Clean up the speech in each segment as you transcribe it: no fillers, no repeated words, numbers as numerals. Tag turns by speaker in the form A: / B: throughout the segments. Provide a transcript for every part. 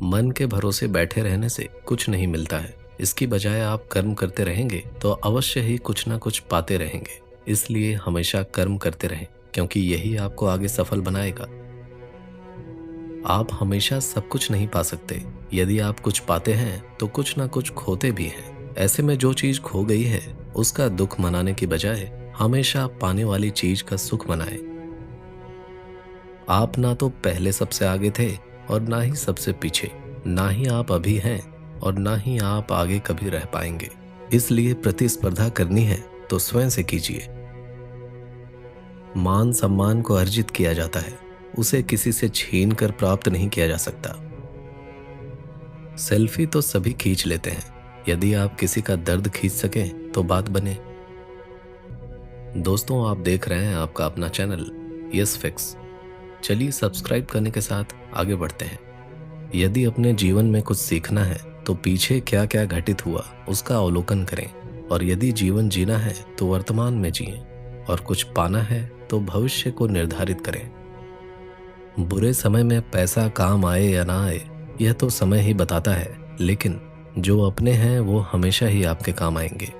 A: मन के भरोसे बैठे रहने से कुछ नहीं मिलता है। इसकी बजाय आप कर्म करते रहेंगे तो अवश्य ही कुछ ना कुछ पाते रहेंगे। इसलिए हमेशा कर्म करते रहें, क्योंकि यही आपको आगे सफल बनाएगा। आप हमेशा सब कुछ नहीं पा सकते। यदि आप कुछ पाते हैं तो कुछ ना कुछ खोते भी हैं। ऐसे में जो चीज खो गई है उसका दुख मनाने की बजाय हमेशा पाने वाली चीज का सुख मनाएं। आप ना तो पहले सबसे आगे थे और ना ही सबसे पीछे। ना ही आप अभी हैं और ना ही आप आगे कभी रह पाएंगे। इसलिए प्रतिस्पर्धा करनी है तो स्वयं से कीजिए। मान सम्मान को अर्जित किया जाता है, उसे किसी से छीन कर प्राप्त नहीं किया जा सकता। सेल्फी तो सभी खींच लेते हैं, यदि आप किसी का दर्द खींच सकें तो बात बने। दोस्तों, आप देख रहे हैं आपका अपना चैनल यस फिक्स। चलिए सब्सक्राइब करने के साथ आगे बढ़ते हैं। यदि अपने जीवन में कुछ सीखना है तो पीछे क्या क्या घटित हुआ उसका अवलोकन करें, और यदि जीवन जीना है तो वर्तमान में जिएं, और कुछ पाना है तो भविष्य को निर्धारित करें। बुरे समय में पैसा काम आए या ना आए यह तो समय ही बताता है, लेकिन जो अपने हैं वो हमेशा ही आपके काम आएंगे।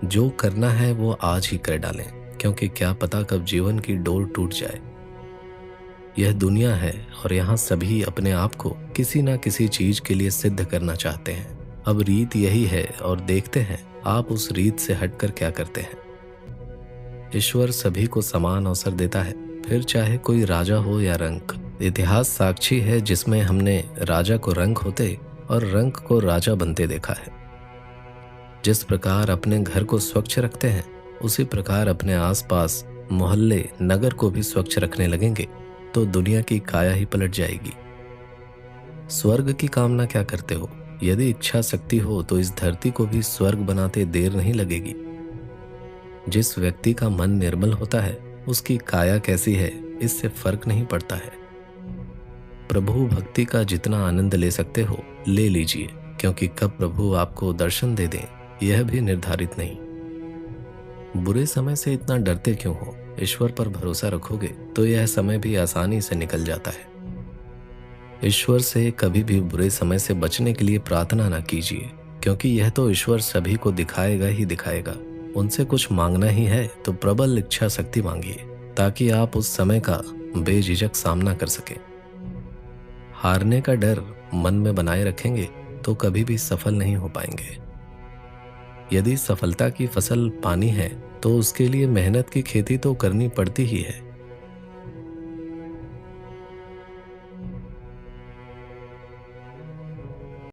A: जो करना है वो आज ही कर डालें, क्योंकि क्या पता कब जीवन की डोर टूट जाए। यह दुनिया है और यहाँ सभी अपने आप को किसी ना किसी चीज के लिए सिद्ध करना चाहते हैं। अब रीत यही है और देखते हैं आप उस रीत से हटकर क्या करते हैं। ईश्वर सभी को समान अवसर देता है, फिर चाहे कोई राजा हो या रंक। इतिहास साक्षी है जिसमें हमने राजा को रंक होते और रंक को राजा बनते देखा है। जिस प्रकार अपने घर को स्वच्छ रखते हैं, उसी प्रकार अपने आसपास मोहल्ले नगर को भी स्वच्छ रखने लगेंगे तो दुनिया की काया ही पलट जाएगी। स्वर्ग की कामना क्या करते हो? यदि इच्छा शक्ति हो तो इस धरती को भी स्वर्ग बनाते देर नहीं लगेगी। जिस व्यक्ति का मन निर्मल होता है उसकी काया कैसी है इससे फर्क नहीं पड़ता है। प्रभु भक्ति का जितना आनंद ले सकते हो ले लीजिए, क्योंकि कब प्रभु आपको दर्शन दे दें यह भी निर्धारित नहीं। बुरे समय से इतना डरते क्यों हो? ईश्वर पर भरोसा रखोगे तो यह समय भी आसानी से निकल जाता है। ईश्वर से कभी भी बुरे समय से बचने के लिए प्रार्थना ना कीजिए, क्योंकि यह तो ईश्वर सभी को दिखाएगा ही दिखाएगा। उनसे कुछ मांगना ही है तो प्रबल इच्छा शक्ति मांगिए, ताकि आप उस समय का बेझिझक सामना कर सकें। हारने का डर मन में बनाए रखेंगे तो कभी भी सफल नहीं हो पाएंगे। यदि सफलता की फसल पानी है तो उसके लिए मेहनत की खेती तो करनी पड़ती ही है।